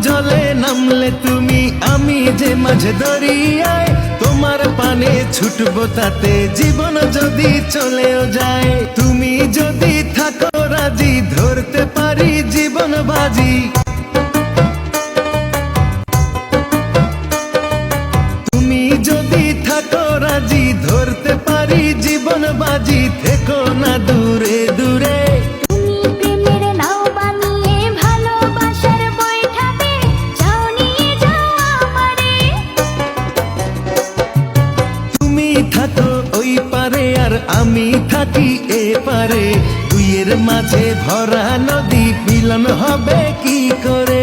জলে নামলে তুমি, আমি যে মাঝে দরিয়ায়, তোমার পানে ছুটবো তাতে জীবন যদি চলেও যায়। তুমি যদি থাকো রাজি, ধরতে পারি জীবন বাজি। তুমি যদি থাকো রাজি, ধরতে পারি জীবন বাজি। থেকো না দূরে দূরে, থাকো ওই পারে আর আমি থাকি এ পারে। দুইয়ের মাঝে ভরা নদী, মিলন হবে কি করে?